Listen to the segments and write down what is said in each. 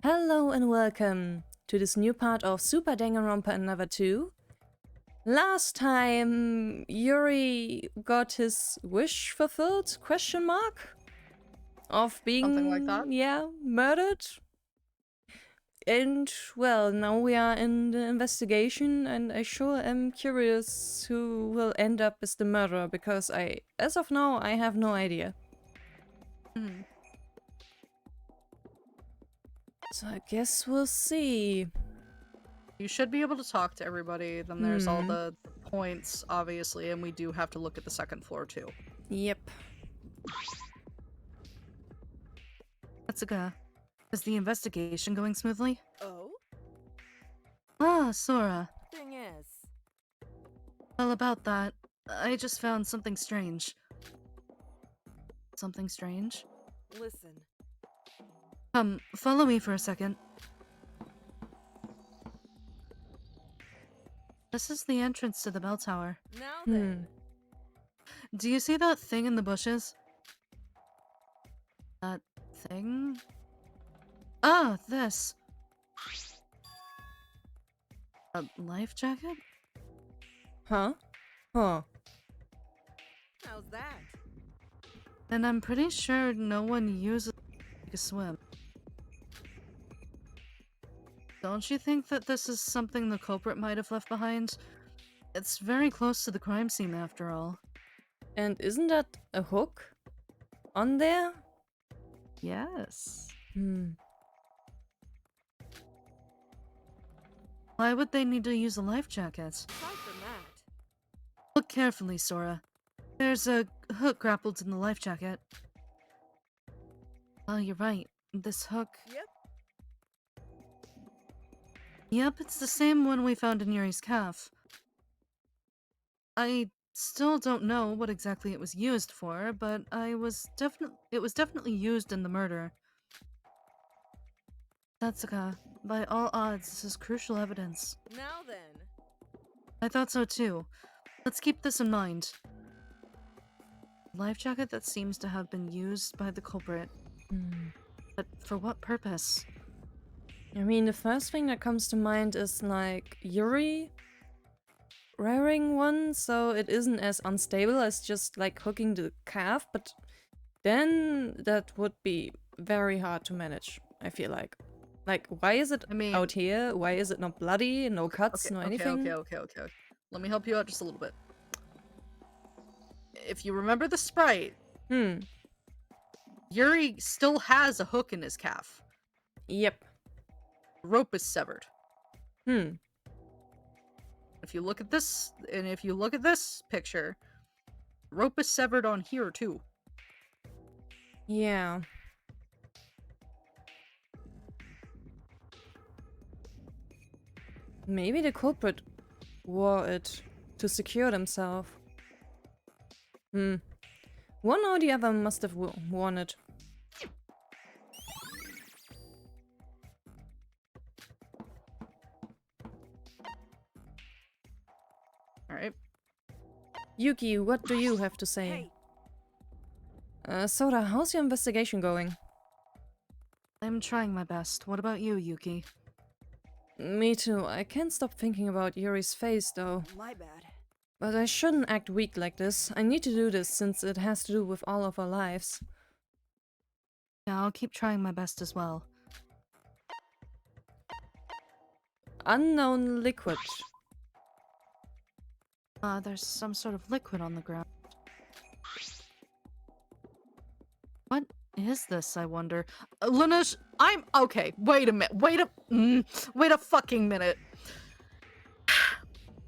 Hello and welcome to this new part of Super Danganronpa Another 2. Last time Yuri got his wish fulfilled, question mark? Of being, Something like that? murdered. And, well, now we are in the investigation and I sure am curious who will end up as the murderer because as of now, I have no idea. So I guess we'll see. You should be able to talk to everybody. Then there's all the points, obviously, and we do have to look at the second floor, too. Yep. Atsuka, is the investigation going smoothly? Oh? Ah, Sora. Thing is. Well, about that, I just found something strange. Something strange? Listen. Come, follow me for a second. This is the entrance to the bell tower. Now then. Do you see that thing in the bushes? That thing? Ah, this. A life jacket? Huh? Huh. How's that? And I'm pretty sure no one uses it to swim. Don't you think that this is something the culprit might have left behind? It's very close to the crime scene after all. And isn't that a hook on there? Yes. Why would they need to use a life jacket? Aside from that. Look carefully, Sora. There's a hook grappled in the life jacket. Oh, you're right. This hook... Yep. Yep, it's the same one we found in Yuri's calf. I still don't know what exactly it was used for, but it was definitely used in the murder. Satsuka, by all odds, this is crucial evidence. Now then. I thought so too. Let's keep this in mind. Life jacket that seems to have been used by the culprit. But for what purpose? I mean, the first thing that comes to mind is like Yuri wearing one, so it isn't as unstable as just like hooking the calf, but then that would be very hard to manage, I feel like. Like, why is it out here? Why is it not bloody? No cuts, no anything? Okay. Let me help you out just a little bit. If you remember the sprite, Yuri still has a hook in his calf. Yep. The rope is severed. If you look at this, and if you look at this picture, rope is severed on here too. Yeah. Maybe the culprit wore it to secure themselves. One or the other must have worn it. Alright. Yuki, what do you have to say? Soda, how's your investigation going? I'm trying my best. What about you, Yuki? Me too. I can't stop thinking about Yuri's face, though. My bad. But I shouldn't act weak like this. I need to do this since it has to do with all of our lives. Yeah, I'll keep trying my best as well. Unknown liquid. There's some sort of liquid on the ground. What is this, I wonder? Lanesh, okay, wait a minute. Wait a fucking minute.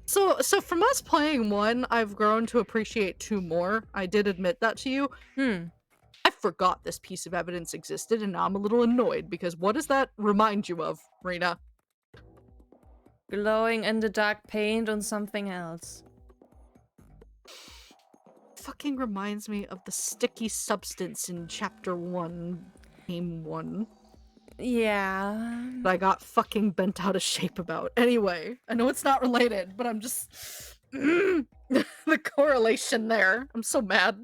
So from us playing 1, I've grown to appreciate 2 more. I did admit that to you. I forgot this piece of evidence existed, and now I'm a little annoyed, because what does that remind you of, Rina? Glowing in the dark paint on something else. Fucking reminds me of the sticky substance in chapter 1, game 1. Yeah. That I got fucking bent out of shape about. Anyway, I know it's not related, but I'm just... the correlation there. I'm so mad.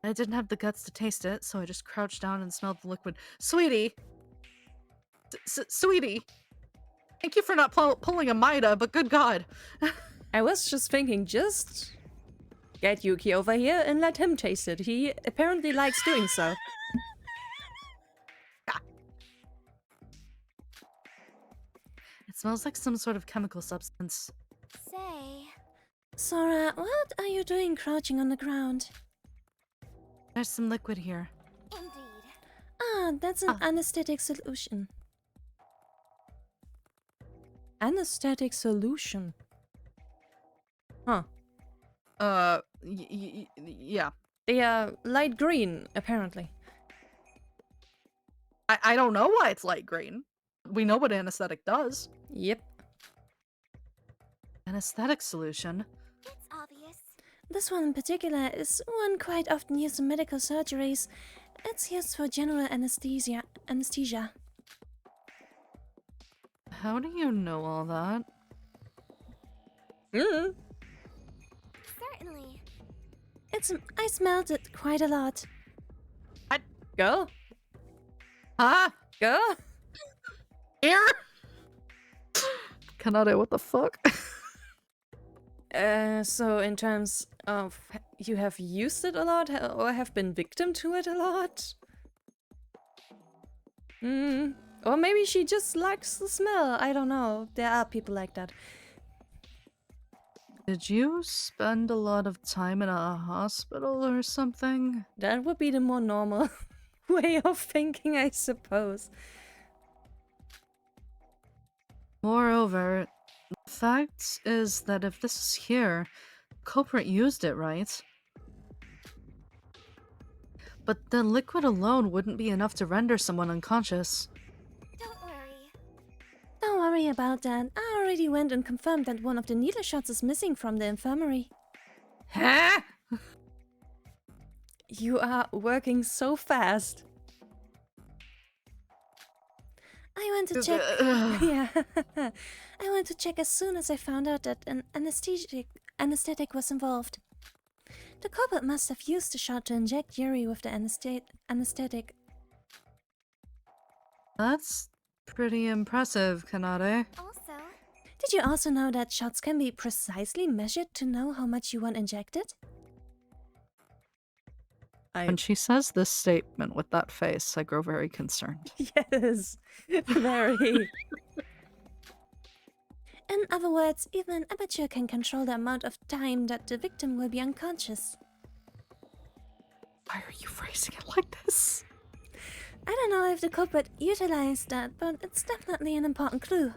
I didn't have the guts to taste it, so I just crouched down and smelled the liquid. Sweetie! Sweetie! Thank you for not pulling a Maida, but good god. I was just thinking, just get Yuki over here and let him taste it. He apparently likes doing so. It smells like some sort of chemical substance. Say, Sora, what are you doing crouching on the ground? There's some liquid here. indeed. Ah, that's an anesthetic solution. Anesthetic solution. Huh. Yeah. They are light green, apparently. I don't know why it's light green. We know what anesthetic does. Yep. Anesthetic solution? It's obvious. This one in particular is one quite often used in medical surgeries. It's used for general anesthesia. How do you know all that? Certainly. I smelled it quite a lot. What? Go. Huh? Go. Here? Kanade, what the fuck? So in terms of you have used it a lot or have been victim to it a lot? Or maybe she just likes the smell. I don't know. There are people like that. Did you spend a lot of time in a hospital or something? That would be the more normal way of thinking, I suppose. Moreover, the fact is that if this is here, culprit used it, right? But the liquid alone wouldn't be enough to render someone unconscious. Don't worry. Don't worry about that. I already went and confirmed that one of the needle shots is missing from the infirmary. Huh? You are working so fast. I went to check. Yeah. I went to check as soon as I found out that an anesthetic was involved. The culprit must have used the shot to inject Yuri with the anesthetic. That's pretty impressive, Kanade. Also, Did you also know that shots can be precisely measured to know how much you want injected? When she says this statement with that face, I grow very concerned. Yes, very. In other words, even an amateur can control the amount of time that the victim will be unconscious. Why are you phrasing it like this? I don't know if the culprit utilized that, but it's definitely an important clue.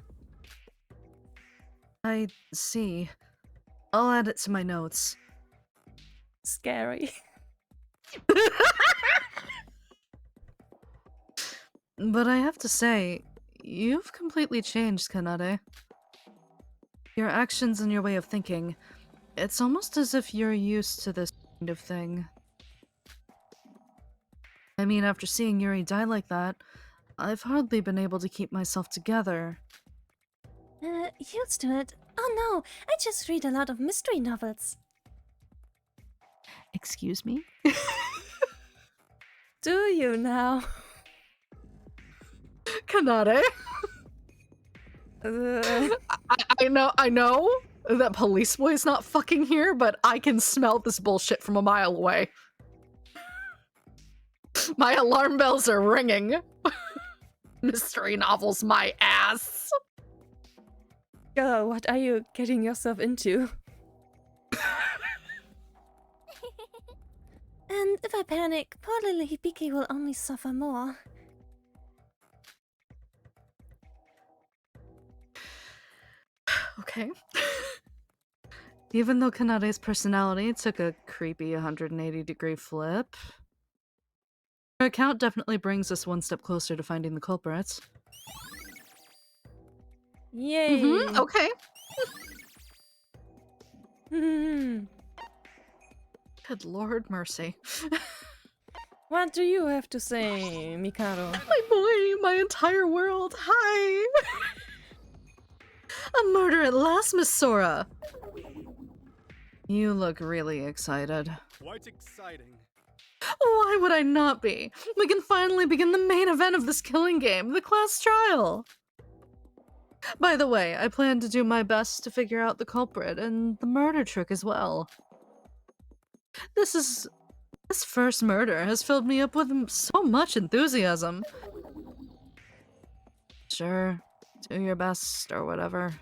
I see. I'll add it to my notes. Scary. But I have to say, you've completely changed, Kanade. Your actions and your way of thinking, it's almost as if you're used to this kind of thing. I mean, after seeing Yuri die like that, I've hardly been able to keep myself together. Used to it? Oh no, I just read a lot of mystery novels. Excuse me? Do you now? Kanade? I know that police boy's not fucking here, but I can smell this bullshit from a mile away. My alarm bells are ringing. Mystery novels, my ass. Girl, what are you getting yourself into? And if I panic, poor little Hibiki will only suffer more. Okay. Even though Kanade's personality took a creepy 180-degree flip, her account definitely brings us one step closer to finding the culprits. Yay! Okay. Good Lord mercy. What do you have to say, Mikado? My boy, my entire world. Hi. A murder at last, Miss Sora. You look really excited. Quite exciting. Why would I not be? We can finally begin the main event of this killing game, the class trial! By the way, I plan to do my best to figure out the culprit and the murder trick as well. This first murder has filled me up with so much enthusiasm. Sure, do your best or whatever.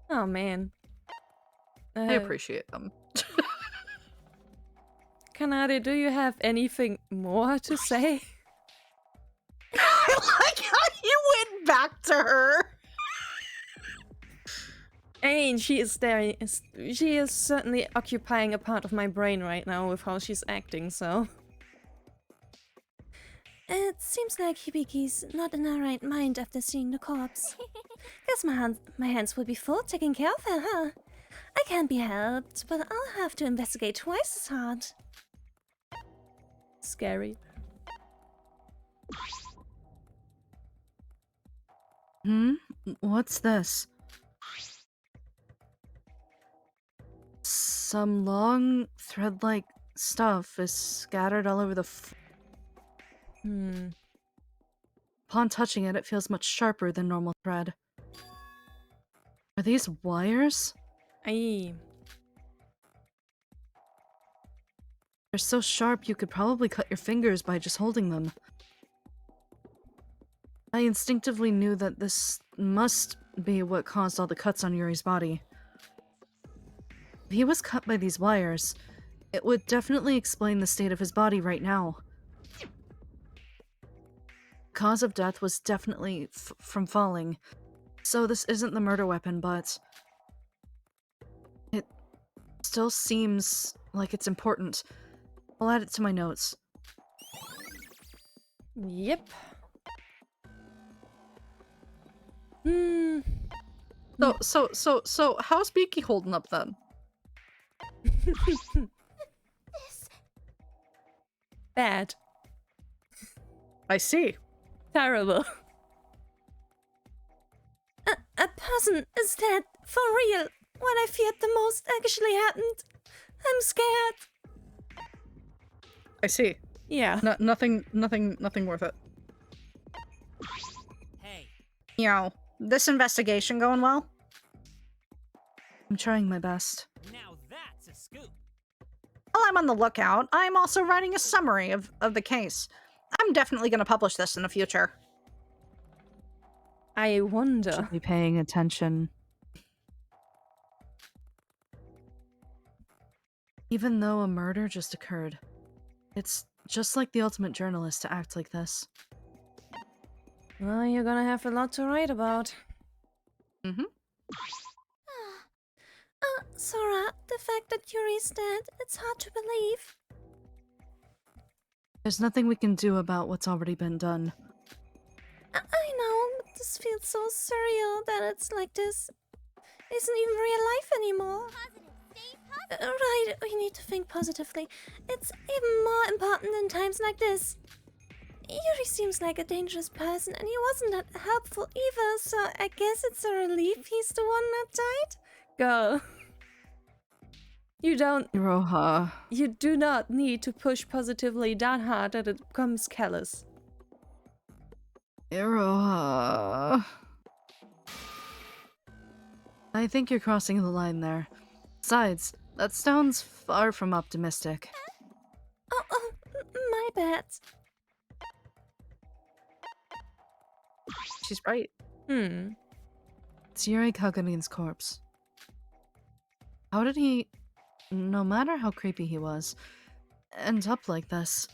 Oh man. I appreciate them. Kanade, do you have anything more to say? I like how you went back to her. I mean, she is certainly occupying a part of my brain right now with how she's acting, so... It seems like Hibiki's not in her right mind after seeing the corpse. Guess my hands will be full taking care of her, huh? I can't be helped, but I'll have to investigate twice as hard. Scary. What's this? Some long, thread-like stuff is scattered all over the Upon touching it, it feels much sharper than normal thread. Are these wires? Aye. They're so sharp you could probably cut your fingers by just holding them. I instinctively knew that this must be what caused all the cuts on Yuri's body. If he was cut by these wires, it would definitely explain the state of his body right now. Cause of death was definitely from falling, so this isn't the murder weapon, but it still seems like it's important. I'll add it to my notes. Yep. So how's Beaky holding up then? Bad. I see. Terrible. A person is dead, for real. What I feared the most actually happened. I'm scared. I see. Yeah. Nothing worth it. Hey. This investigation going well? I'm trying my best. Now that's a scoop. While I'm on the lookout, I'm also writing a summary of the case. I'm definitely going to publish this in the future. I wonder. Should be paying attention. Even though a murder just occurred, it's just like the ultimate journalist to act like this. Well, you're gonna have a lot to write about. Sora, the fact that Yuri's dead, it's hard to believe. There's nothing we can do about what's already been done. I know, but this feels so surreal that it's like this. It isn't even real life anymore. Right, we need to think positively. It's even more important in times like this. Yuri seems like a dangerous person, and he wasn't that helpful either, so I guess it's a relief he's the one that died? Girl. Iroha. You do not need to push positively that hard that it becomes callous. Iroha. I think you're crossing the line there. Besides, that sounds far from optimistic. Oh, my bad. She's right. It's Yuri Kaganin's corpse. How did he, no matter how creepy he was, end up like this?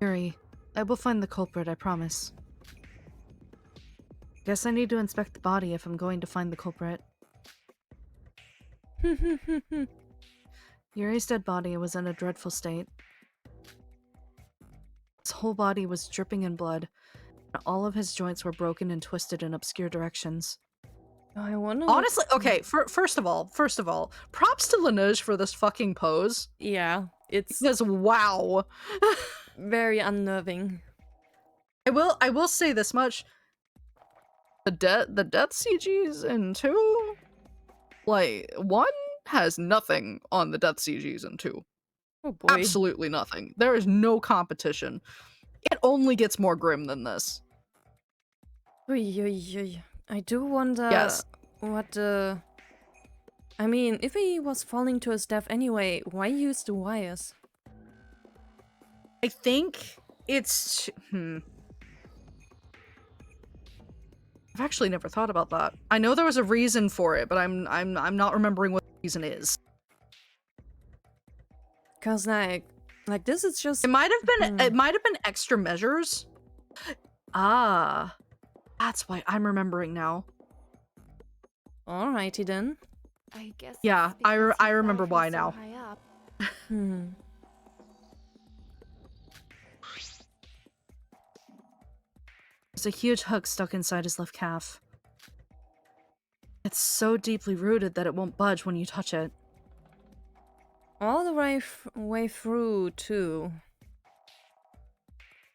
Yuri, I will find the culprit, I promise. Guess I need to inspect the body if I'm going to find the culprit. Yuri's dead body was in a dreadful state. His whole body was dripping in blood, and all of his joints were broken and twisted in obscure directions. I wonder. Honestly, okay, first of all, props to Laneige for this fucking pose. Yeah, it's Because wow. very unnerving. I will say this much. The death CGs in 2, like 1 has nothing on the Death Siege Season 2. Oh boy. Absolutely nothing. There is no competition. It only gets more grim than this. Oy, oy, oy. I do wonder Yes. what the... I mean, if he was falling to his death anyway, why use the wires? I think it's... I've actually never thought about that. I know there was a reason for it, but I'm not remembering what the reason is. Cause like this is just... It might have been extra measures. Ah, that's why I'm remembering now. Alrighty then. I guess. Yeah, it's I because he remember fell why from so now. high up. Hmm. There's a huge hook stuck inside his left calf. It's so deeply rooted that it won't budge when you touch it. All the way through too.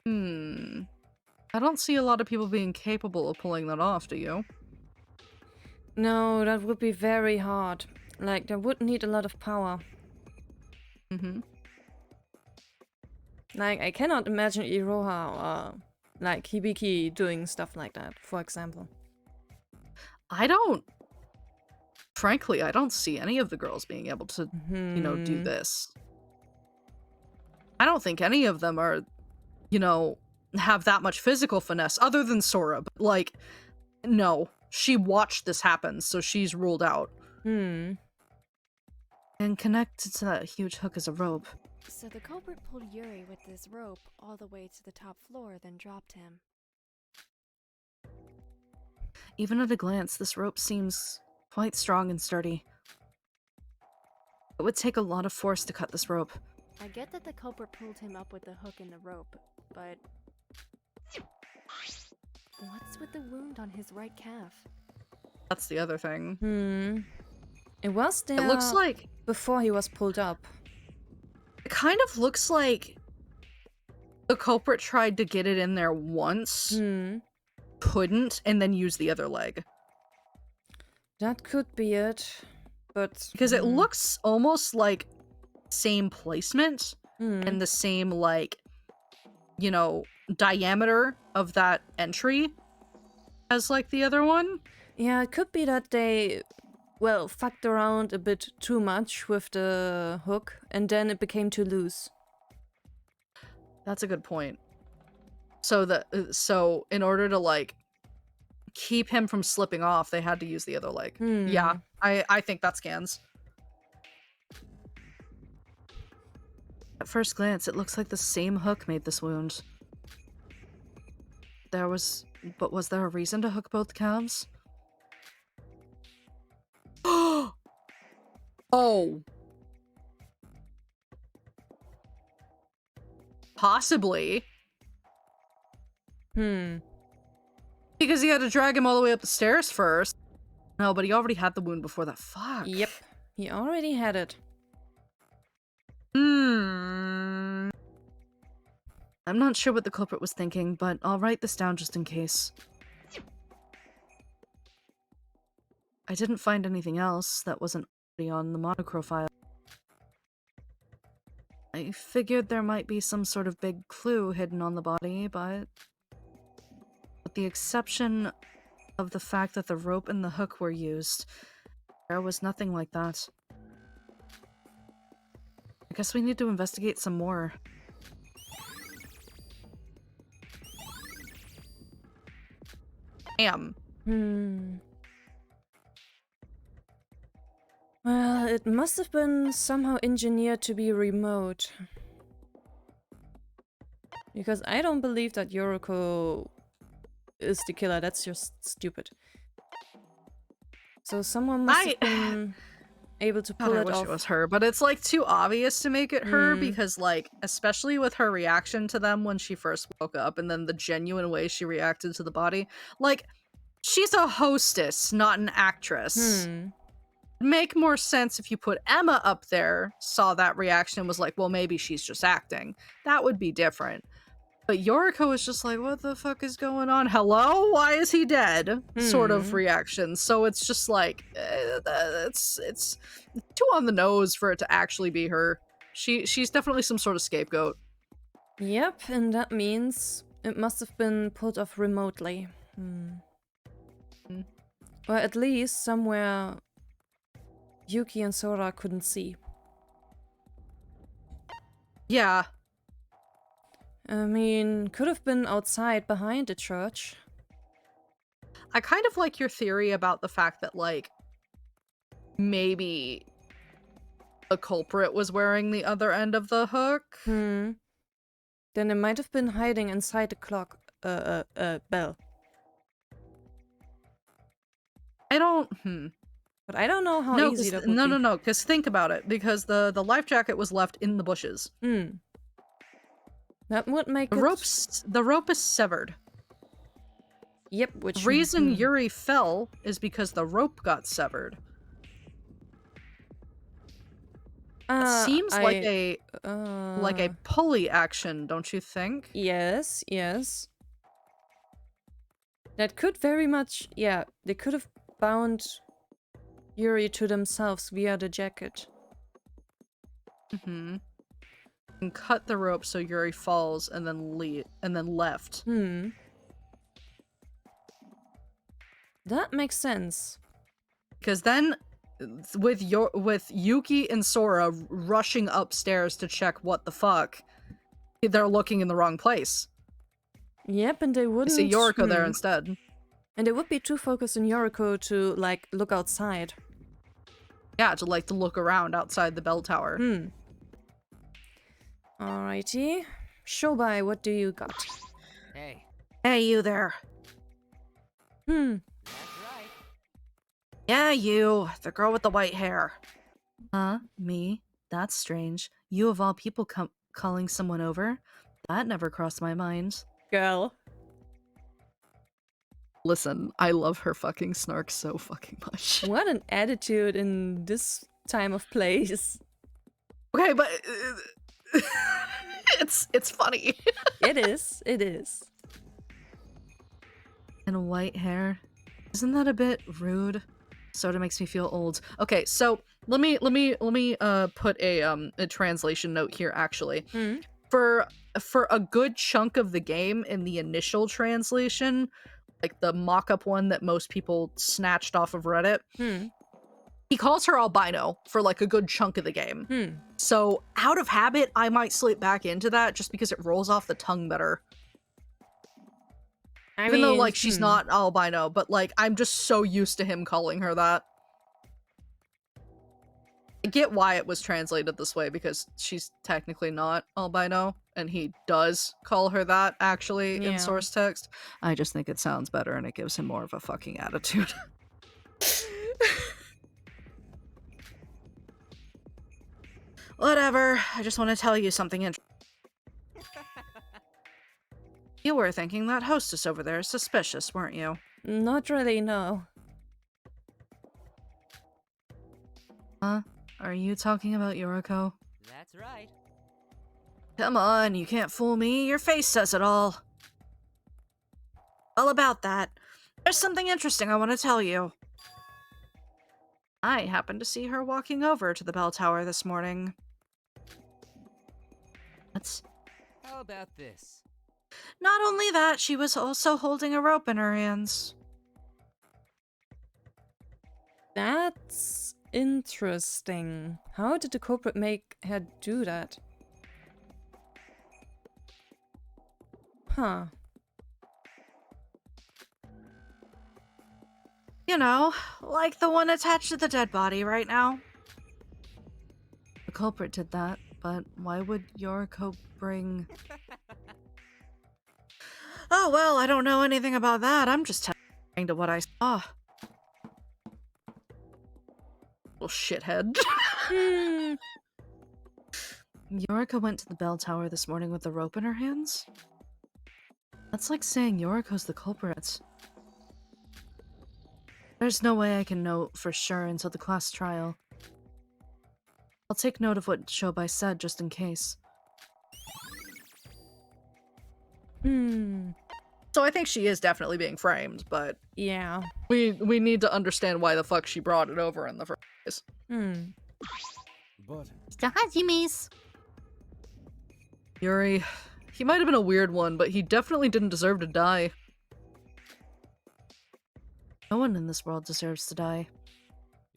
I don't see a lot of people being capable of pulling that off, do you? No, that would be very hard. Like, that would need a lot of power. Mm-hmm. Like, I cannot imagine Iroha or, like, Hibiki doing stuff like that, for example. Frankly, I don't see any of the girls being able to, do this. I don't think any of them are, have that much physical finesse, other than Sora. But, like, no. She watched this happen, so she's ruled out. And connected to that huge hook is a rope. So the culprit pulled Yuri with this rope all the way to the top floor, then dropped him. Even at a glance, this rope seems quite strong and sturdy. It would take a lot of force to cut this rope. I get that the culprit pulled him up with the hook and the rope, but what's with the wound on his right calf? That's the other thing. It was there. It looks like... before he was pulled up. It kind of looks like the culprit tried to get it in there once, couldn't, and then use the other leg. That could be it, but... Because it looks almost like same placement and the same, like, diameter of that entry as, like, the other one. Yeah, it could be that they, well, fucked around a bit too much with the hook, and then it became too loose. That's a good point. So in order to, like, keep him from slipping off, they had to use the other leg. Yeah, I think that scans. At first glance, it looks like the same hook made this wound. But was there a reason to hook both calves? Oh. Possibly. Because he had to drag him all the way up the stairs first. No, but he already had the wound before that. Fuck. Yep, he already had it. I'm not sure what the culprit was thinking, but I'll write this down just in case. I didn't find anything else that wasn't already on the monochrome file. I figured there might be some sort of big clue hidden on the body, but with the exception of the fact that the rope and the hook were used, there was nothing like that. I guess we need to investigate some more. Damn. Well, it must have been somehow engineered to be remote. Because I don't believe that Yoriko is the killer, that's just stupid. So someone must have been able to pull God, I it wish off. it was her, but it's like too obvious to make it her because, like, especially with her reaction to them when she first woke up and then the genuine way she reacted to the body. Like, she's a hostess, not an actress. Make more sense if you put Emma up there, saw that reaction and was like, well, maybe she's just acting. That would be different. But Yoriko is just like, what the fuck is going on? Hello? Why is he dead? Sort of reaction. So it's just like, it's too on the nose for it to actually be her. She's definitely some sort of scapegoat. Yep, and that means it must have been pulled off remotely. Or at least somewhere Yuki and Sora couldn't see. Yeah. I mean, could have been outside behind the church. I kind of like your theory about the fact that, like, maybe the culprit was wearing the other end of the hook. Then it might have been hiding inside the clock, bell. I don't, But I don't know how easy that would be. No, because think about it, because the life jacket was left in the bushes. That would make The rope is severed. Yep, which... The reason Yuri fell is because the rope got severed. It seems like a pulley action, don't you think? Yes, yes. That could very much... Yeah, they could have bound Yuri to themselves via the jacket. And cut the rope so Yuri falls and then left. That makes sense. Because then, with Yuki and Sora rushing upstairs to check what the fuck, they're looking in the wrong place. Yep, and they wouldn't... See Yoriko there instead. And they would be too focused on Yoriko to, like, look outside. Yeah, to look around outside the bell tower. Alrighty. Shobai, what do you got? Hey. Hey, you there. That's right. Yeah, you. The girl with the white hair. Huh? Me? That's strange. You of all people calling someone over? That never crossed my mind. Girl. Listen, I love her fucking snark so fucking much. What an attitude in this time of place. Okay, but... it's funny. It is. It is. And white hair? Isn't that a bit rude? Sorta makes me feel old. Okay, so let me put a translation note here actually. For a good chunk of the game in the initial translation, like the mock-up one that most people snatched off of Reddit, he calls her albino for like a good chunk of the game. So out of habit, I might slip back into that just because it rolls off the tongue better. Even though, like, she's not albino, but, like, I'm just so used to him calling her that. I get why it was translated this way, because she's technically not albino, and he does call her that, actually, in source text. I just think it sounds better, and it gives him more of a fucking attitude. Whatever, I just want to tell you something interesting. You were thinking that hostess over there is suspicious, weren't you? Not really, no. Huh? Are you talking about Yoriko? That's right. Come on, you can't fool me. Your face says it all. All about that. There's something interesting I want to tell you. I happened to see her walking over to the bell tower this morning. What? How about this? Not only that, she was also holding a rope in her hands. That's interesting. How did the culprit make her do that? Huh. You know, like the one attached to the dead body right now. The culprit did that, but why would Yoriko bring... Oh, well, I don't know anything about that. I'm just telling to what I saw. Little shithead. Yoriko went to the bell tower this morning with the rope in her hands? That's like saying Yoriko's the culprit. There's no way I can know for sure until the class trial. I'll take note of what Shobai said just in case. Hmm. So I think she is definitely being framed, but Yeah. we need to understand why the fuck she brought it over in the first place. Hmm. But Hajimis. Yuri, he might have been a weird one, but he definitely didn't deserve to die. No one in this world deserves to die.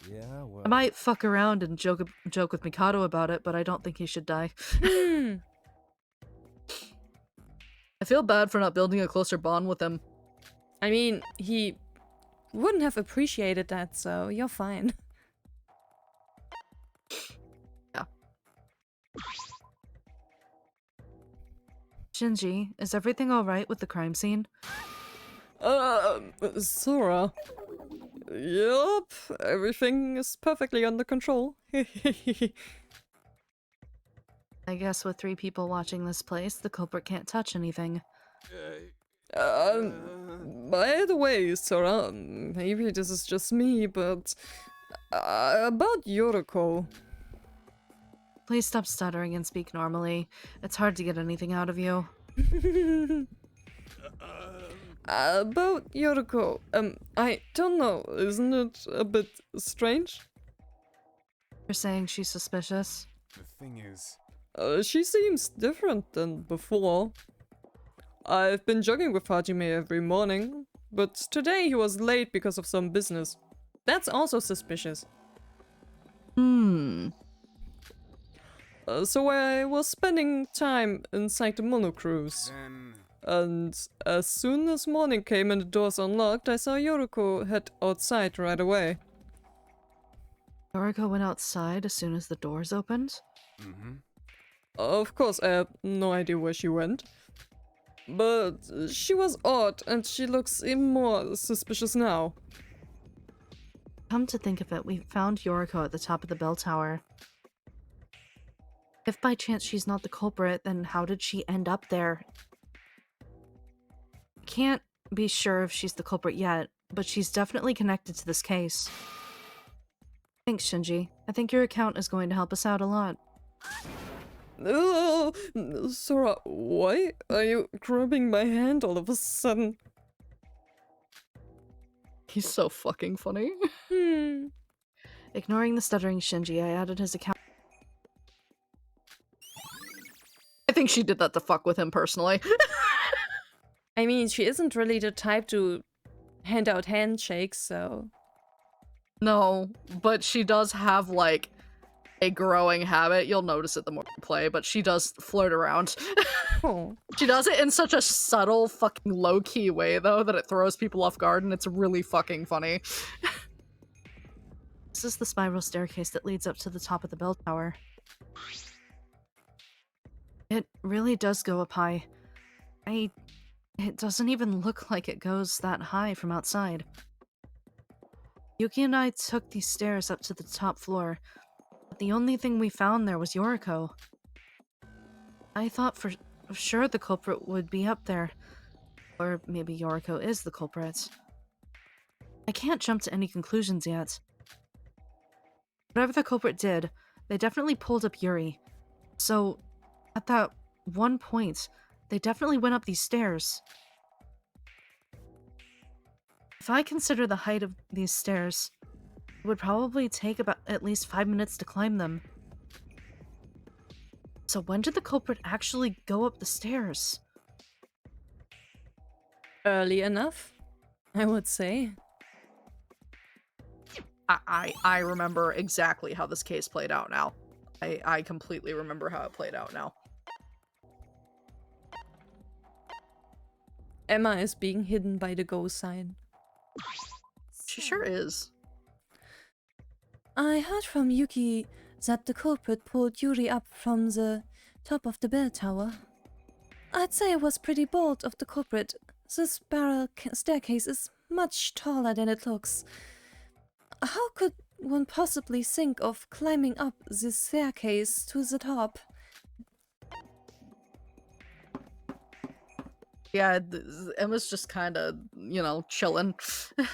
yeah, well. I might fuck around and joke with Mikado about it, but I don't think he should die. Hmm. I feel bad for not building a closer bond with him. I mean, he wouldn't have appreciated that, so you're fine. Yeah. Shinji, is everything alright with the crime scene? Sora. Yup, everything is perfectly under control. I guess with 3 people watching this place, the culprit can't touch anything. By the way, Sora, maybe this is just me, but about Yoriko. Please stop stuttering and speak normally. It's hard to get anything out of you. About Yoriko, I don't know, isn't it a bit strange? You're saying she's suspicious? The thing is, She seems different than before. I've been jogging with Hajime every morning, but today he was late because of some business. That's also suspicious. So I was spending time inside the monocruise. then And as soon as morning came and the doors unlocked, I saw Yoriko head outside right away. Yoriko went outside as soon as the doors opened? Of course, I have no idea where she went. But she was odd, and she looks even more suspicious now. Come to think of it, we found Yoriko at the top of the bell tower. If by chance she's not the culprit, then how did she end up there? Can't be sure if she's the culprit yet, but she's definitely connected to this case. Thanks, Shinji. I think your account is going to help us out a lot. Oh, Sora, why are you grabbing my hand all of a sudden? He's so fucking funny. Ignoring the stuttering Shinji, I added his account. I think she did that to fuck with him personally. I mean, she isn't really the type to hand out handshakes, so... No, but she does have, like, a growing habit. You'll notice it the more you play, but she does flirt around. Oh. She does it in such a subtle, fucking low-key way, though, that it throws people off guard, and it's really fucking funny. This is the spiral staircase that leads up to the top of the bell tower. It really does go up high. It doesn't even look like it goes that high from outside. Yuki and I took these stairs up to the top floor, but the only thing we found there was Yoriko. I thought for sure the culprit would be up there. Or maybe Yoriko is the culprit. I can't jump to any conclusions yet. Whatever the culprit did, they definitely pulled up Yuri. So, at that one point, they definitely went up these stairs. If I consider the height of these stairs, it would probably take about at least 5 minutes to climb them. So when did the culprit actually go up the stairs? Early enough, I would say. I remember exactly how this case played out now. I completely remember how it played out now. Emma is being hidden by the go sign. She sure is. I heard from Yuki that the culprit pulled Yuri up from the top of the bell tower. I'd say it was pretty bold of the culprit. This spiral staircase is much taller than it looks. How could one possibly think of climbing up this staircase to the top? Yeah, Emma's just kind of, you know, chilling.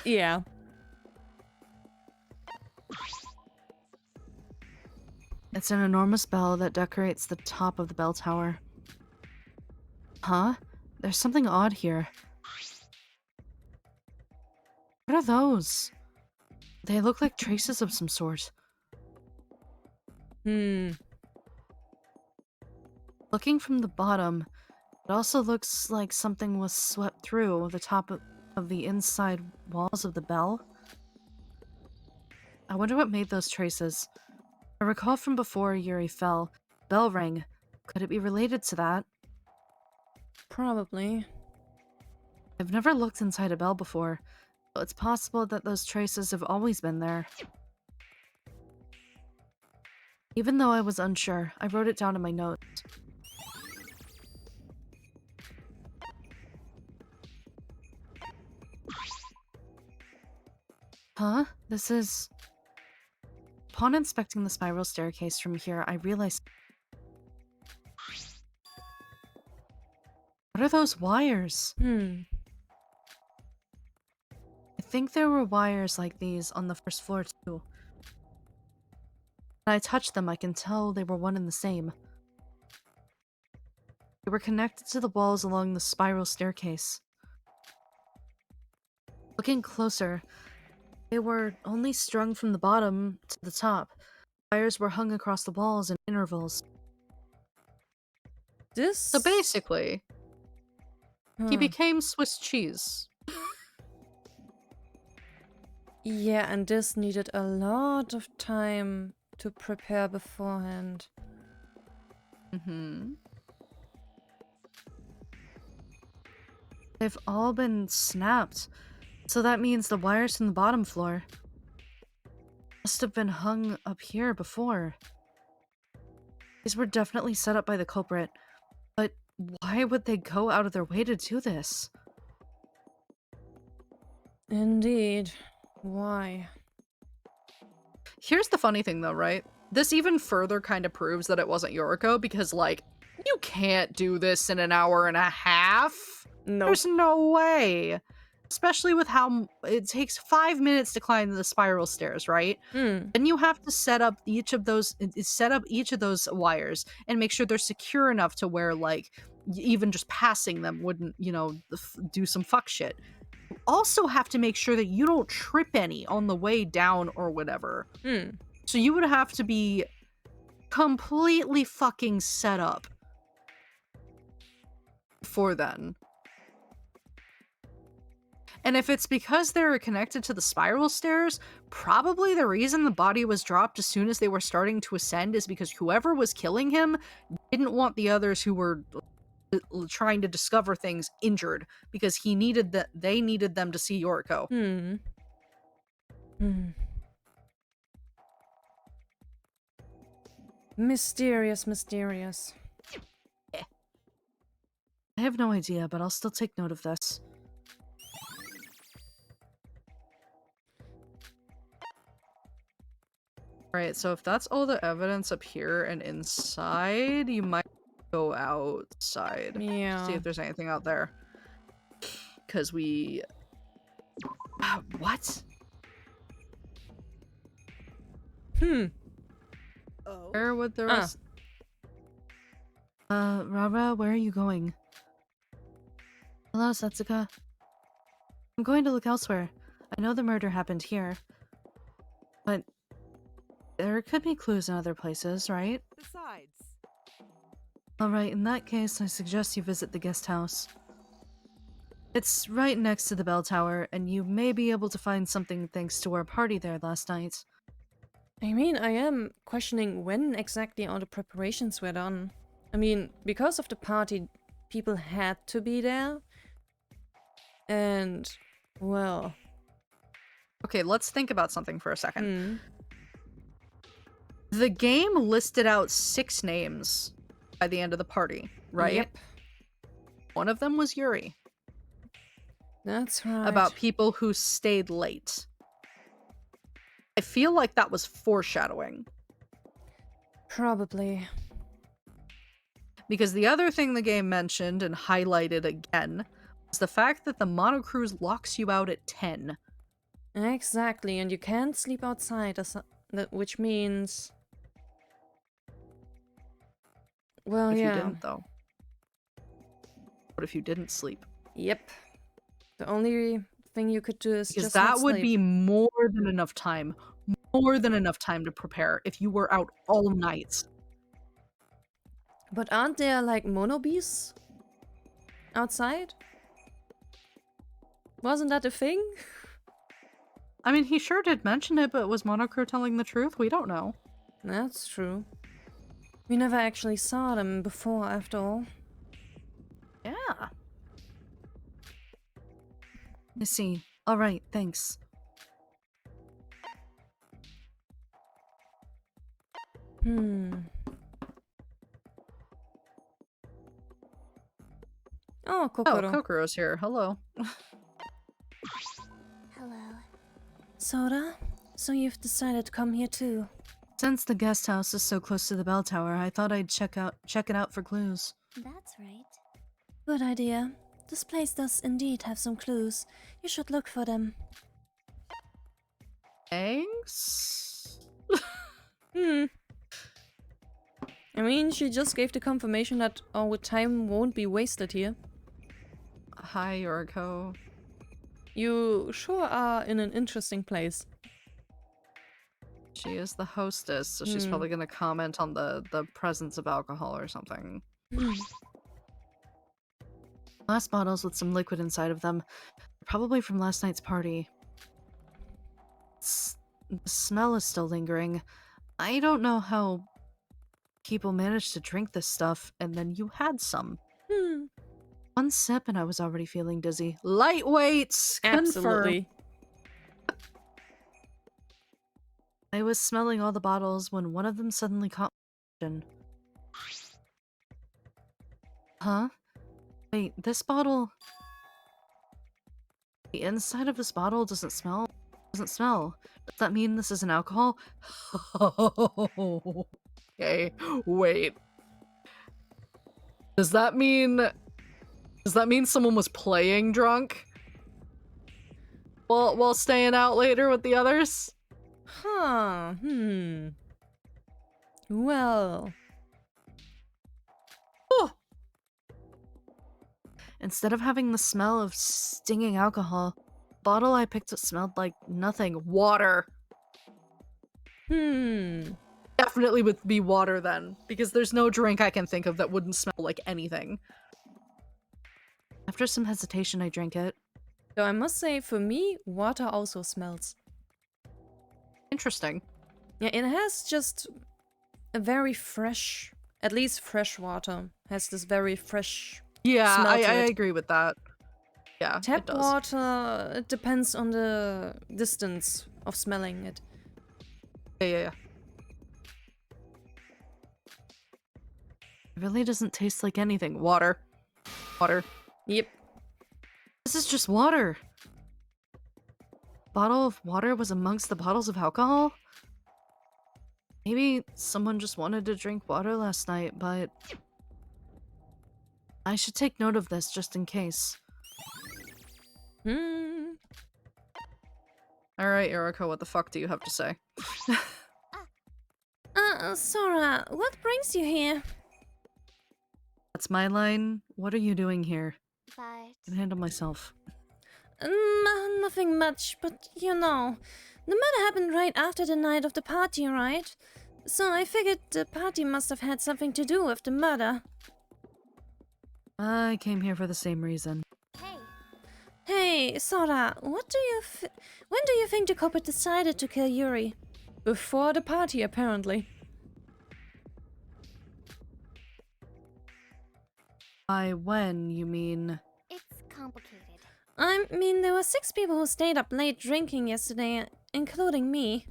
Yeah. It's an enormous bell that decorates the top of the bell tower. Huh? There's something odd here. What are those? They look like traces of some sort. Hmm. Looking from the bottom, it also looks like something was swept through the top of the inside walls of the bell. I wonder what made those traces. I recall from before Yuri fell, bell rang. Could it be related to that? Probably. I've never looked inside a bell before, but it's possible that those traces have always been there. Even though I was unsure, I wrote it down in my notes. Huh? This is... Upon inspecting the spiral staircase from here, I realized... What are those wires? Hmm. I think there were wires like these on the first floor too. When I touched them, I can tell they were one and the same. They were connected to the walls along the spiral staircase. Looking closer, they were only strung from the bottom to the top. Wires were hung across the walls in intervals. This. So basically, he Huh. became Swiss cheese. Yeah, and this needed a lot of time to prepare beforehand. Mm-hmm. They've all been snapped, so that means the wires from the bottom floor must have been hung up here before. These were definitely set up by the culprit, but why would they go out of their way to do this? Indeed. Why? Here's the funny thing though, right? This even further kind of proves that it wasn't Yoriko because, like, you can't do this in an hour and a half. No. There's no way. Especially with how it takes 5 minutes to climb the spiral stairs, right? Hmm. Then you have to set up each of those wires and make sure they're secure enough to where, like, even just passing them wouldn't, you know, do some fuck shit. You also have to make sure that you don't trip any on the way down or whatever. Hmm. So you would have to be completely fucking set up for then. And if it's because they're connected to the spiral stairs, probably the reason the body was dropped as soon as they were starting to ascend is because whoever was killing him didn't want the others who were trying to discover things injured, because they needed them to see Yoriko. Mysterious, mysterious. I have no idea, but I'll still take note of this. Alright, so if that's all the evidence up here and inside, you might go outside. Yeah. See if there's anything out there. Because we... What? Oh. Where would the rest... Rara, where are you going? Hello, Setsuka. I'm going to look elsewhere. I know the murder happened here. But there could be clues in other places, right? Besides. Alright, in that case, I suggest you visit the guest house. It's right next to the bell tower, and you may be able to find something thanks to our party there last night. I mean, I am questioning when exactly all the preparations were done. I mean, because of the party, people had to be there. And, well... Okay, let's think about something for a second. The game listed out 6 names by the end of the party, right? Yep. One of them was Yuri. That's right. About people who stayed late. I feel like that was foreshadowing. Probably. Because the other thing the game mentioned and highlighted again was the fact that the monocruise locks you out at 10. Exactly, and you can't sleep outside, which means... Well, If yeah. you didn't, though. What if you didn't sleep? Yep. The only thing you could do is Because just that not would sleep. be more than enough time. More than enough time to prepare if you were out all night. But aren't there like monobees outside? Wasn't that a thing? I mean, he sure did mention it, but was Monocro telling the truth? We don't know. That's true. We never actually saw them before, after all. Yeah. I see. Alright, thanks. Oh, Oh, Kokoro. Kokoro's here. Hello. Hello. Sora, so you've decided to come here too. Since the guest house is so close to the bell tower, I thought I'd check it out for clues. That's right. Good idea. This place does indeed have some clues. You should look for them. Thanks? I mean, she just gave the confirmation that our time won't be wasted here. Hi, Yoriko. You sure are in an interesting place. She is the hostess, so she's probably gonna comment on the presence of alcohol or something. Glass bottles with some liquid inside of them. Probably from last night's party. The smell is still lingering. I don't know how people managed to drink this stuff, and then you had some. One sip and I was already feeling dizzy. Lightweights! Confirm. Absolutely. I was smelling all the bottles when one of them suddenly caught my attention. Huh? Wait, this bottle... The inside of this bottle doesn't smell. Does that mean this is an alcohol? Okay, wait. Does that mean someone was playing drunk? While staying out later with the others? Huh. Well. Oh. Instead of having the smell of stinging alcohol, the bottle I picked up smelled like nothing. Water. Definitely would be water then, because there's no drink I can think of that wouldn't smell like anything. After some hesitation, I drank it. So I must say, for me, water also smells. Interesting. Yeah, it has just a very fresh, at least fresh water, has this very fresh Yeah, smell I to it. agree with that. Yeah, it Tap does. water, it depends on the distance of smelling it. Yeah. It really doesn't taste like anything. Water. Yep. This is just water. Bottle of water was amongst the bottles of alcohol? Maybe someone just wanted to drink water last night, but... I should take note of this just in case. Alright, Yoriko, what the fuck do you have to say? Sora, what brings you here? That's my line. What are you doing here? But I can handle myself. Nothing much, but you know, the murder happened right after the night of the party, right? So I figured the party must have had something to do with the murder. I came here for the same reason. Hey, Sora, when do you think the culprit decided to kill Yuri? Before the party, apparently. By when, you mean? it's complicated. I mean, there were 6 people who stayed up late drinking yesterday, including me.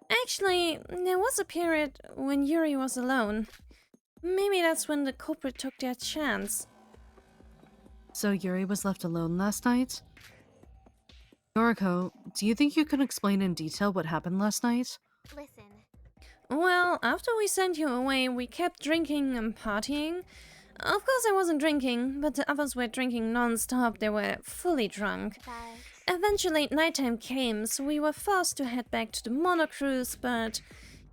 Actually, there was a period when Yuri was alone. Maybe that's when the culprit took their chance. So Yuri was left alone last night? Yoriko, do you think you can explain in detail what happened last night? Listen, Well, after we sent you away, we kept drinking and partying. Of course I wasn't drinking, but the others were drinking non-stop. They were fully drunk. but Eventually, nighttime came, so we were forced to head back to the Mono Cruise, but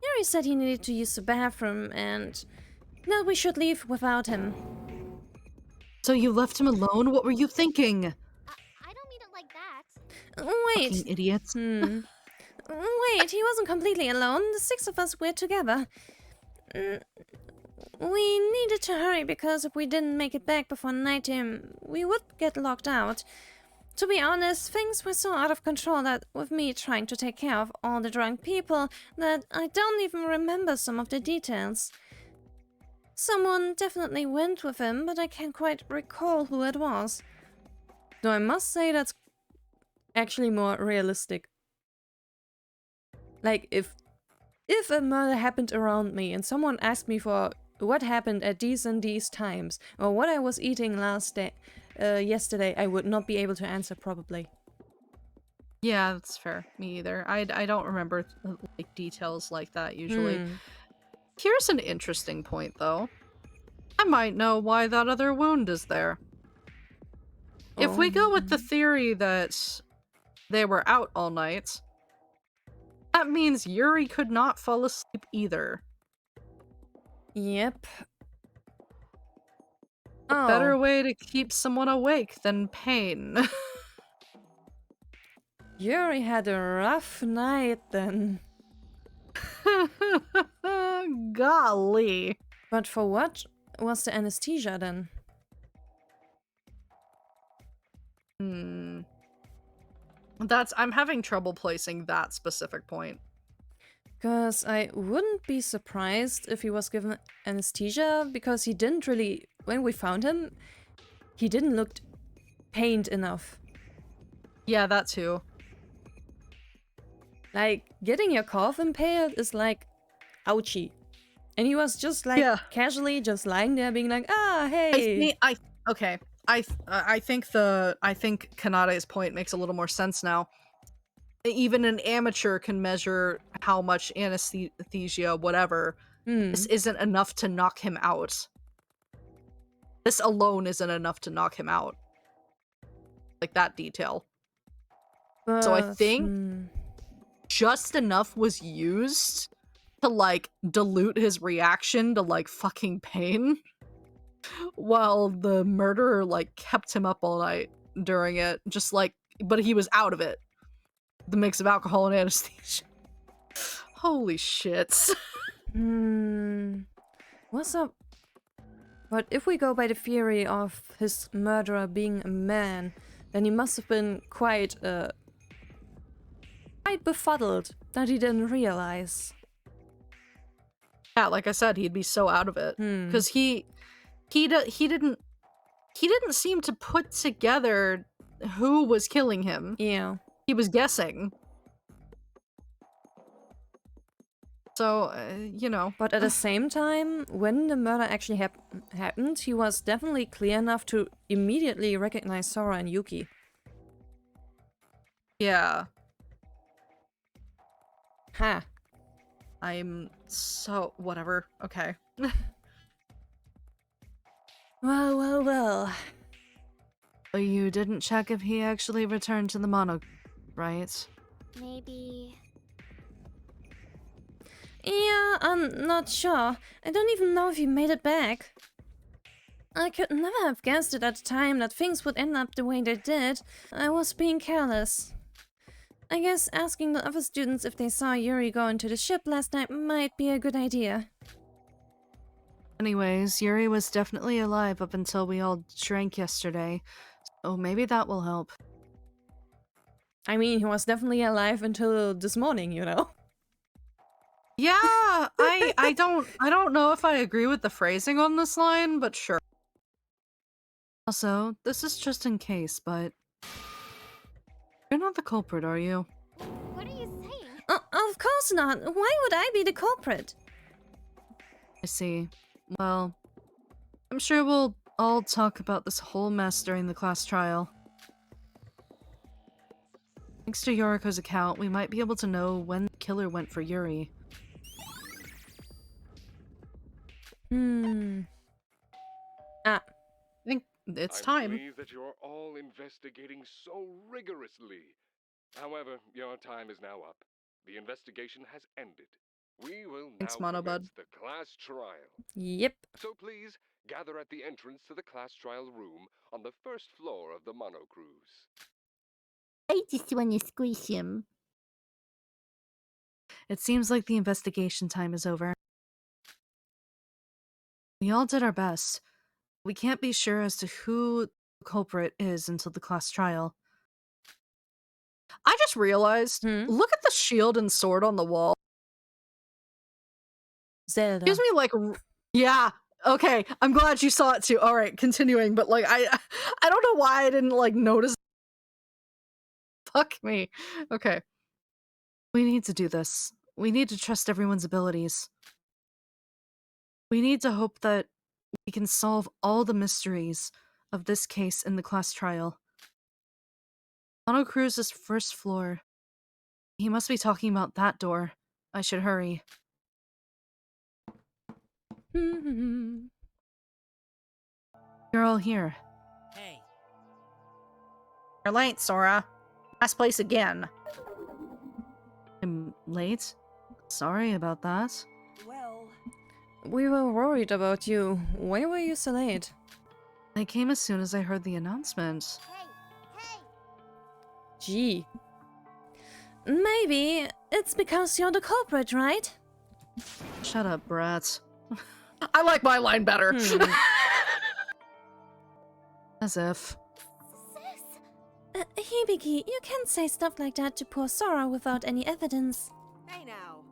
Yuri said he needed to use the bathroom and that we should leave without him. So you left him alone? What were you thinking? I don't mean it like that. Fucking Wait. idiots. Wait, he wasn't completely alone. The 6 of us were together. We needed to hurry because if we didn't make it back before nighttime, we would get locked out. To be honest, things were so out of control that with me trying to take care of all the drunk people that I don't even remember some of the details. Someone definitely went with him, but I can't quite recall who it was. Though I must say that's actually more realistic. Like, if a murder happened around me and someone asked me for what happened at these and these times, or what I was eating yesterday, I would not be able to answer probably. Yeah, that's fair. Me either. I don't remember like details like that usually. Here's an interesting point, though. I might know why that other wound is there. If we go with the theory that they were out all night, that means Yuri could not fall asleep either. Yep. Better way to keep someone awake than pain. Yuri had a rough night then. Golly. But for what was the anesthesia then? I'm having trouble placing that specific point. Because I wouldn't be surprised if he was given anesthesia, because he didn't really, when we found him, he didn't look pained enough. Yeah, that too. Like, getting your cough impaled is like, ouchie. And he was just like, casually just lying there being like, ah, hey. I think Kanade's point makes a little more sense now. Even an amateur can measure how much anesthesia, whatever. This isn't enough to knock him out. This alone isn't enough to knock him out. Like that detail. So I think just enough was used to like dilute his reaction to like fucking pain, while the murderer like kept him up all night during it, just like, but he was out of it. The mix of alcohol and anesthesia. Holy shits. What's up? But if we go by the theory of his murderer being a man, then he must have been quite befuddled that he didn't realize. Yeah, like I said, he'd be so out of it because he didn't seem to put together who was killing him. Yeah. He was guessing. So, you know. But at the same time, when the murder actually happened, he was definitely clear enough to immediately recognize Sora and Yuki. Yeah. Ha. I'm so... whatever. Okay. Well. But you didn't check if he actually returned to the mono, right? Maybe. Yeah, I'm not sure. I don't even know if he made it back. I could never have guessed it at the time that things would end up the way they did. I was being careless. I guess asking the other students if they saw Yuri go into the ship last night might be a good idea. Anyways, Yuri was definitely alive up until we all drank yesterday, so maybe that will help. I mean, he was definitely alive until this morning, you know? Yeah, I don't know if I agree with the phrasing on this line, but sure. Also, this is just in case, but you're not the culprit, are you? What are you saying? Of course not. Why would I be the culprit? I see. Well, I'm sure we'll all talk about this whole mess during the class trial. Thanks to Yoriko's account, we might be able to know when the killer went for Yuri. I think it's time. I'm pleased that you're all investigating so rigorously. However, your time is now up. The investigation has ended. We will now Thanks, Mono Bud. commence the class trial. Yep. So please, gather at the entrance to the class trial room on the first floor of the Mono Cruise. I just want to squish him. It seems like the investigation time is over. We all did our best. We can't be sure as to who the culprit is until the class trial. I just realized, look at the shield and sword on the wall. Zelda. Gives me like, yeah, okay, I'm glad you saw it too. All right, continuing, but like, I don't know why I didn't like notice. Fuck me. Okay. We need to do this. We need to trust everyone's abilities. We need to hope that we can solve all the mysteries of this case in the class trial. Mono Cruise's first floor. He must be talking about that door. I should hurry. You're all here. Hey, You're late, Sora. Last place again. I'm late? Sorry about that. Well, We were worried about you. Why were you so late? I came as soon as I heard the announcement. Gee. Maybe it's because you're the culprit, right? Shut up, brat. I like my line better. As if. Hibiki, you can't say stuff like that to poor Sora without any evidence. hey now.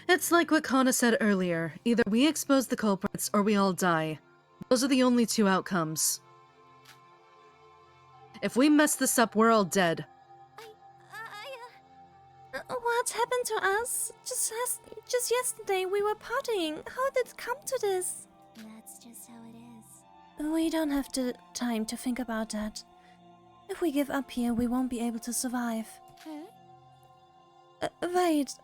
It's like what Kana said earlier. Either we expose the culprits or we all die. Those are the only two outcomes. If we mess this up, we're all dead. What happened to us? Just yesterday we were partying. How did it come to this? That's just how it is. We don't have the time to think about that. If we give up here, we won't be able to survive. Wait.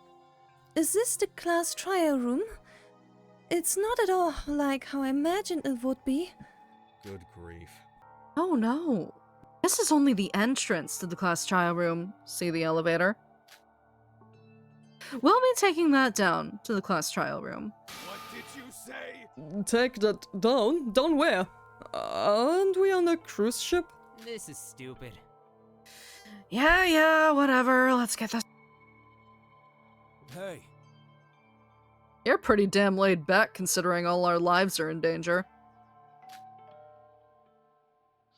Is this the class trial room? It's not at all like how I imagined it would be. Good grief. Oh no. This is only the entrance to the class trial room. See the elevator? We'll be taking that down to the class trial room. What did you say? Take that down? Down where? Aren't we on a cruise ship? this is stupid. Yeah, whatever. Let's get this. Hey, You're pretty damn laid back considering all our lives are in danger.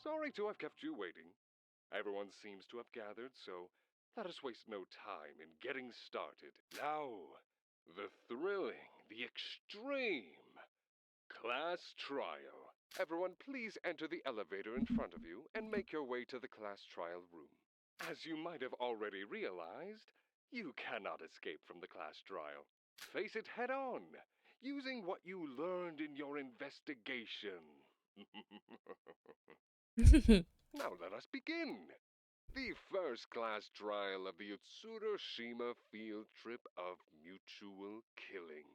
Sorry to have kept you waiting. Everyone seems to have gathered, so let us waste no time in getting started. Now, the thrilling, the extreme class trial. Everyone, please enter the elevator in front of you and make your way to the class trial room. As you might have already realized, you cannot escape from the class trial. Face it head on, using what you learned in your investigation. Now let us begin. The first class trial of the Utsuroshima field trip of mutual killing.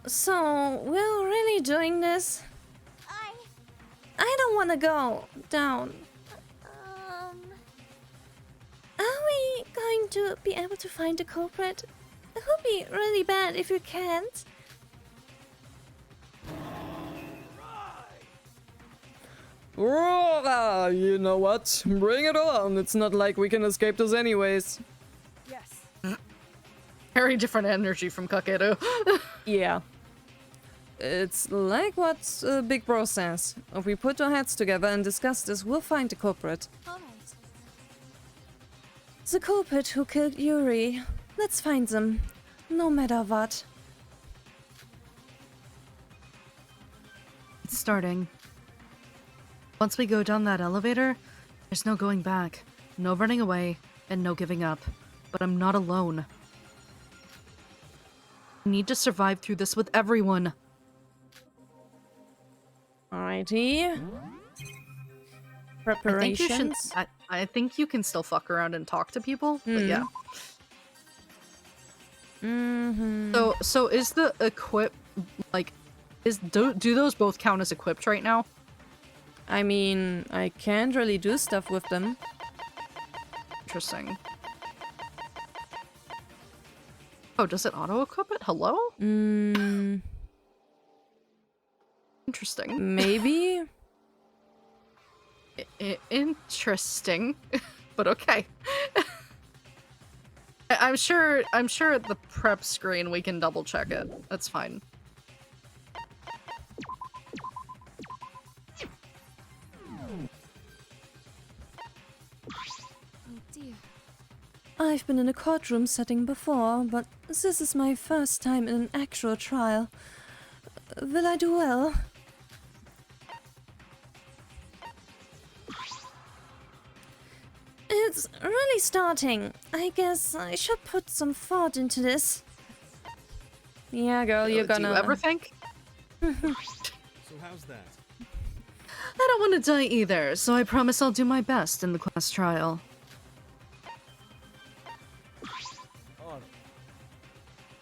So, we're really doing this? I don't want to go down. Are we going to be able to find the culprit? It would be really bad if you can't. You know what? Bring it on. It's not like we can escape this anyways. Yes. Very different energy from Kakeru. Yeah. It's like what Big Bro says. If we put our heads together and discuss this, we'll find the culprit. Alright. The culprit who killed Yuri. Let's find them. No matter what. It's starting. Once we go down that elevator, there's no going back, no running away, and no giving up. But I'm not alone. I need to survive through this with everyone. Alrighty. Preparations. I think you can still fuck around and talk to people, but yeah. So is the equip like do those both count as equipped right now? I mean, I can't really do stuff with them. Interesting. Oh, does it auto-equip it? Hello? Interesting. Maybe? Interesting. But okay. I'm sure at the prep screen we can double check it. That's fine. Oh dear. I've been in a courtroom setting before, but this is my first time in an actual trial. Will I do well? It's really starting. I guess I should put some thought into this. Yeah, girl, you're gonna... Do you ever think? So how's that? I don't want to die either, so I promise I'll do my best in the class trial. On.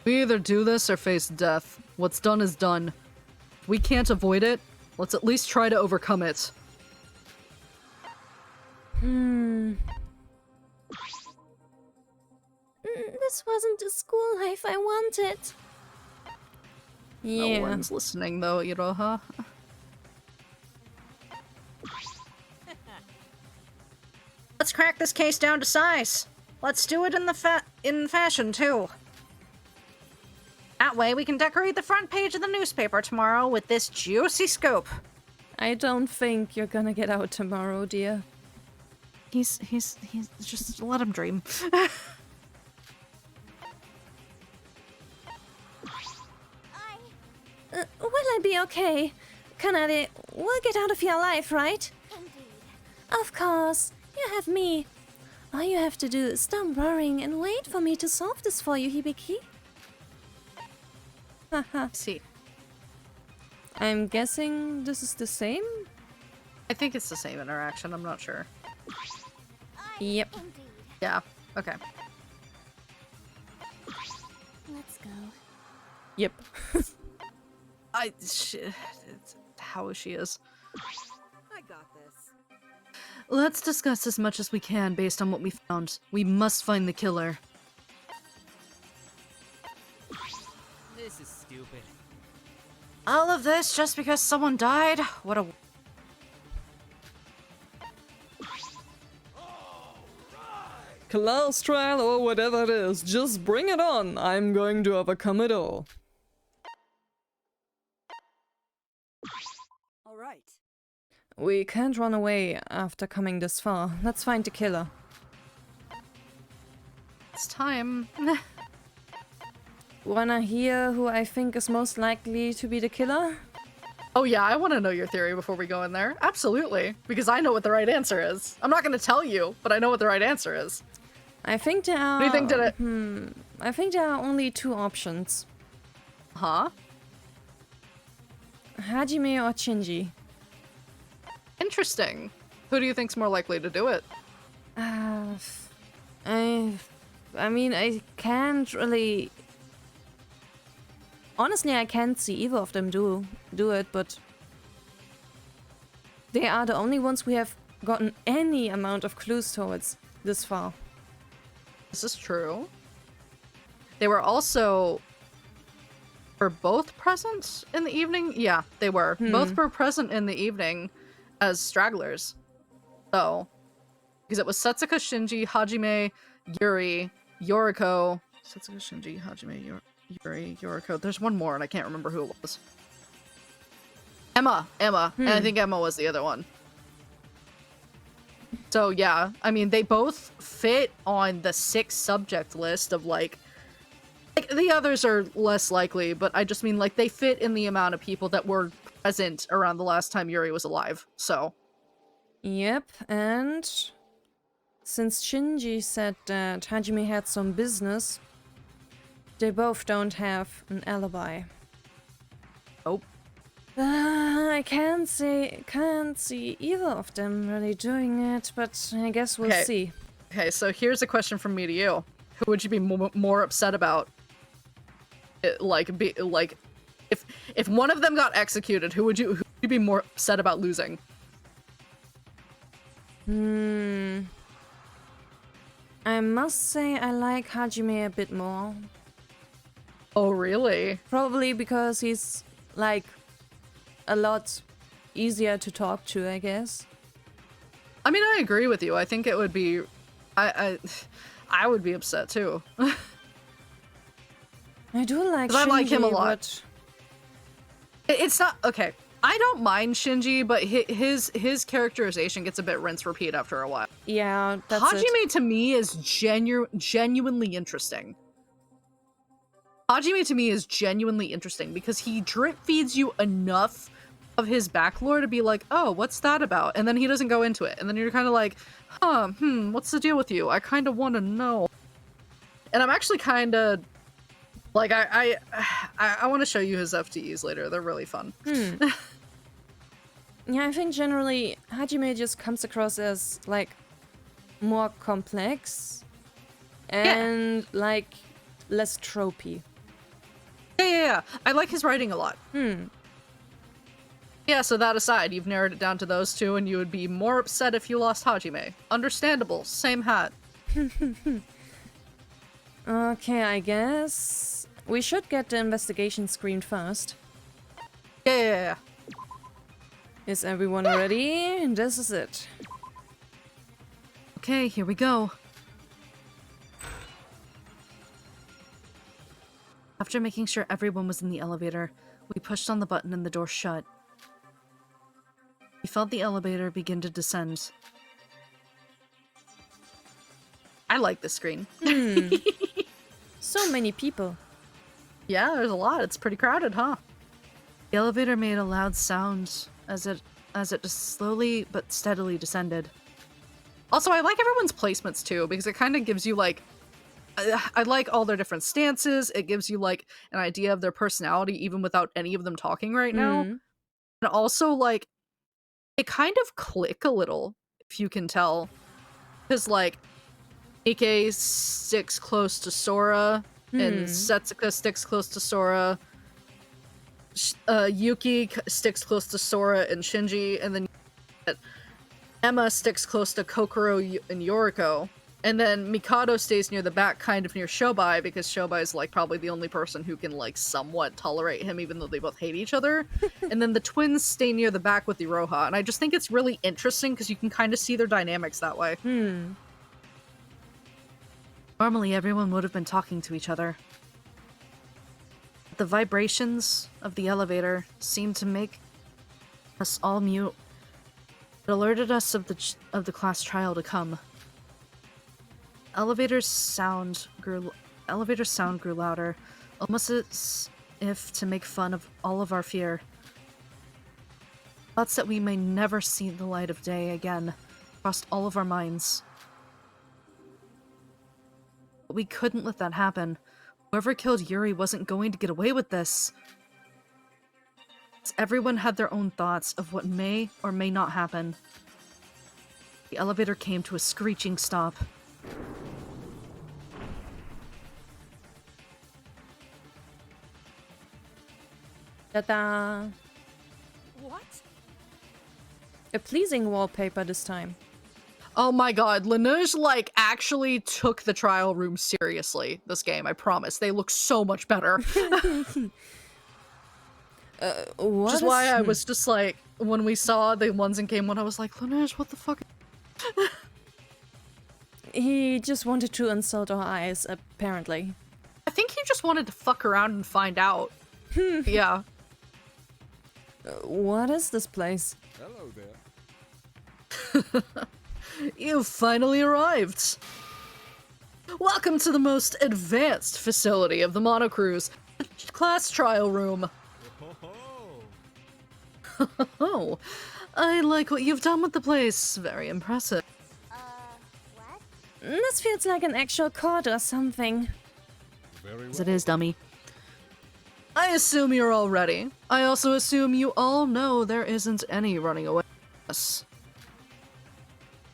We either do this or face death. What's done is done. If we can't avoid it, let's at least try to overcome it. This wasn't the school life I wanted. Yeah. No one's listening though, Iroha. Let's crack this case down to size. Let's do it in fashion too. That way we can decorate the front page of the newspaper tomorrow with this juicy scoop. I don't think you're gonna get out tomorrow, dear. He's just let him dream. Will I be okay? Kanade, we'll get out of here alive, right? Of course. You have me. All you have to do is stop worrying and wait for me to solve this for you, Hibiki. Haha. See, I'm guessing this is the same? I think it's the same interaction, I'm not sure. Yep. Yeah, okay. Let's go. Yep. It's how she is. I got this. Let's discuss as much as we can based on what we found. We must find the killer. This is stupid. All of this just because someone died? What a... Class trial or whatever it is, just bring it on. I'm going to overcome it all. All right. We can't run away after coming this far. Let's find the killer. It's time. Wanna hear who I think is most likely to be the killer? Oh yeah, I want to know your theory before we go in there. Absolutely, because I know what the right answer is. I'm not going to tell you, but I know what the right answer is. I think there are... What do you think did it? I think there are only two options. Huh? Hajime or Shinji. Interesting. Who do you think's more likely to do it? I mean, I can't really... Honestly, I can't see either of them do it, but... They are the only ones we have gotten any amount of clues towards this far. This is true. They were also... Were both present in the evening? Yeah, they were. Both were present in the evening as stragglers. So, because it was Setsuka, Shinji, Hajime, Yuri, Yoriko... Setsuka, Shinji, Hajime, Yuri, Yoriko. There's one more and I can't remember who it was. Emma. And I think Emma was the other one. So yeah, I mean, they both fit on the 6 subject list of like the others are less likely, but I just mean like they fit in the amount of people that were present around the last time Yuri was alive. So Yep, and since Shinji said that Hajime had some business, they both don't have an alibi. Nope. I can't see either of them really doing it, but I guess we'll see. Okay, so here's a question from me to you: who would you be more upset about? If one of them got executed, who would you be more upset about losing? I must say I like Hajime a bit more. Oh, really? Probably because he's, like, a lot easier to talk to, I guess. I mean, I agree with you. I think it would be... I would be upset, too. I do like Shinji, I like him a lot. but... It's not... Okay, I don't mind Shinji, but his characterization gets a bit rinse-repeat after a while. Yeah, that's Hajime it. to me is genuinely interesting. Hajime to me is genuinely interesting because he drip feeds you enough of his backlore to be like, oh, what's that about? And then he doesn't go into it. And then you're kind of like, what's the deal with you? I kind of want to know. And I'm actually kind of... Like, I want to show you his FTEs later. They're really fun. Yeah, I think generally Hajime just comes across as, like, more complex and, like, less tropey. Yeah. I like his writing a lot. Yeah, so that aside, you've narrowed it down to those two, and you would be more upset if you lost Hajime. Understandable. Same hat. Okay, I guess we should get the investigation screened first. Yeah. Is everyone ready? This is it. Okay, here we go. After making sure everyone was in the elevator, we pushed on the button and the door shut. We felt the elevator begin to descend. I like this screen. So many people. Yeah, there's a lot. It's pretty crowded, huh? The elevator made a loud sound as it just slowly but steadily descended. Also, I like everyone's placements too, because it kind of gives you like... I like all their different stances. It gives you like an idea of their personality even without any of them talking right now. And also, like, they kind of click a little, if you can tell. Because, like, Ike sticks close to Sora, and Setsuka sticks close to Sora. Yuki sticks close to Sora and Shinji, and then Emma sticks close to Kokoro and Yoriko. And then Mikado stays near the back, kind of near Shobai, because Shobai is, like, probably the only person who can, like, somewhat tolerate him, even though they both hate each other. And then the twins stay near the back with Iroha, and I just think it's really interesting, because you can kind of see their dynamics that way. Normally, everyone would have been talking to each other. The vibrations of the elevator seemed to make us all mute. It alerted us of the class trial to come. Elevator's sound grew louder, almost as if to make fun of all of our fear. Thoughts that we may never see the light of day again crossed all of our minds. But we couldn't let that happen. Whoever killed Yuri wasn't going to get away with this. Everyone had their own thoughts of what may or may not happen. The elevator came to a screeching stop. Ta-da! What? A pleasing wallpaper this time. Oh my god, Laneige, like, actually took the trial room seriously, this game, I promise. They look so much better. Which is why I was just like, when we saw the ones in Game 1, I was like, Laneige, what the fuck? He just wanted to insult our eyes, apparently. I think he just wanted to fuck around and find out. Yeah. What is this place? Hello there. You've finally arrived. Welcome to the most advanced facility of the Monocruise, class trial room. Oh, I like what you've done with the place. Very impressive. What? This feels like an actual court or something. Very well. As it is, dummy. I assume you're all ready. I also assume you all know there isn't any running away from us.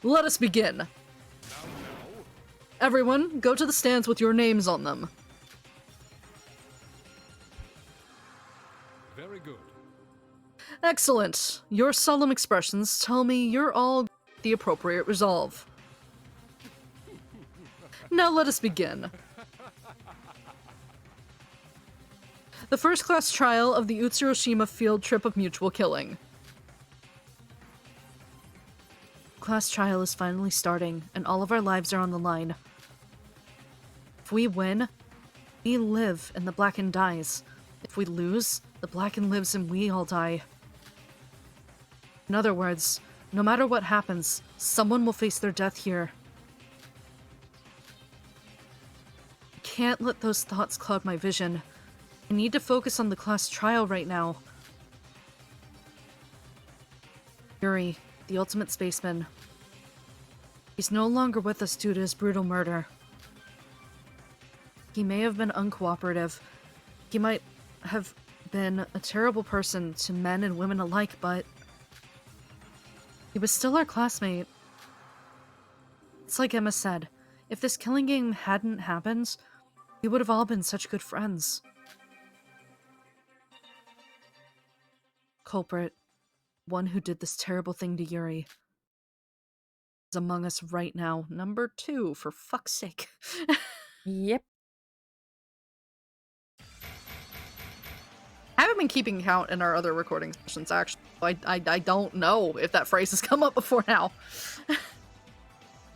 Let us begin. Everyone, go to the stands with your names on them. Very good. Excellent. Your solemn expressions tell me you're all the appropriate resolve. Now let us begin. The first class trial of the Utsuroshima field trip of mutual killing. Class trial is finally starting, and all of our lives are on the line. If we win, we live and the Blackened dies. If we lose, the Blackened lives and we all die. In other words, no matter what happens, someone will face their death here. I can't let those thoughts cloud my vision. I need to focus on the class trial right now. Yuri, the ultimate spaceman. He's no longer with us due to his brutal murder. He may have been uncooperative. He might have been a terrible person to men and women alike, but he was still our classmate. It's like Emma said, if this killing game hadn't happened, we would have all been such good friends. Culprit, one who did this terrible thing to Yuri, is among us right now. Number 2, for fuck's sake. Yep. I haven't been keeping count in our other recording sessions, actually. I don't know if that phrase has come up before now.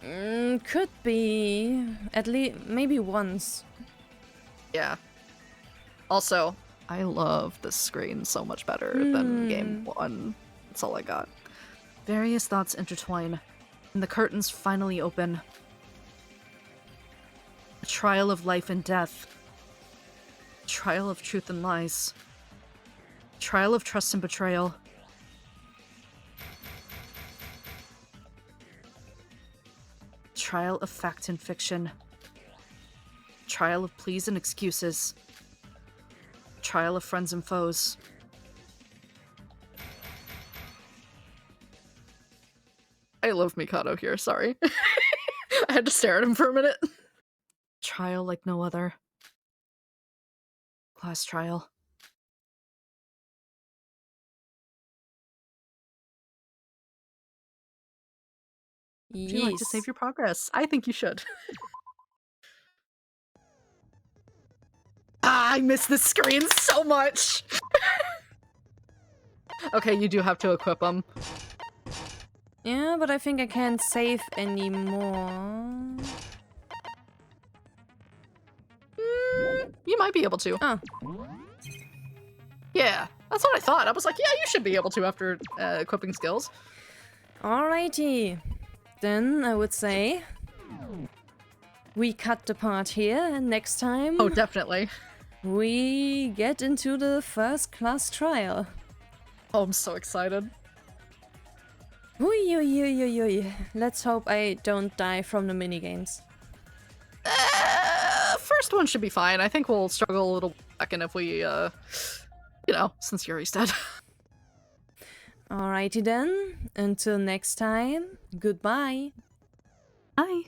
Could be. At least, maybe once. Yeah. Also, I love this screen so much better than game 1. That's all I got. Various thoughts intertwine, and the curtains finally open. A trial of life and death. A trial of truth and lies. A trial of trust and betrayal. A trial of fact and fiction. A trial of pleas and excuses. A trial of friends and foes. I love Mikado here, sorry. I had to stare at him for a minute. Trial like no other. Class trial. Would you like to save your progress? I think you should. I miss this screen so much! Okay, you do have to equip them. Yeah, but I think I can't save anymore. You might be able to. Oh. Yeah, that's what I thought. I was like, yeah, you should be able to after equipping skills. Alrighty. Then I would say we cut the part here, and next time Oh, definitely. we get into the first class trial. Oh, I'm so excited. Oi. Let's hope I don't die from the minigames. First one should be fine. I think we'll struggle a little second if we, you know, since Yuri's dead. Alrighty then. Until next time, goodbye. Bye.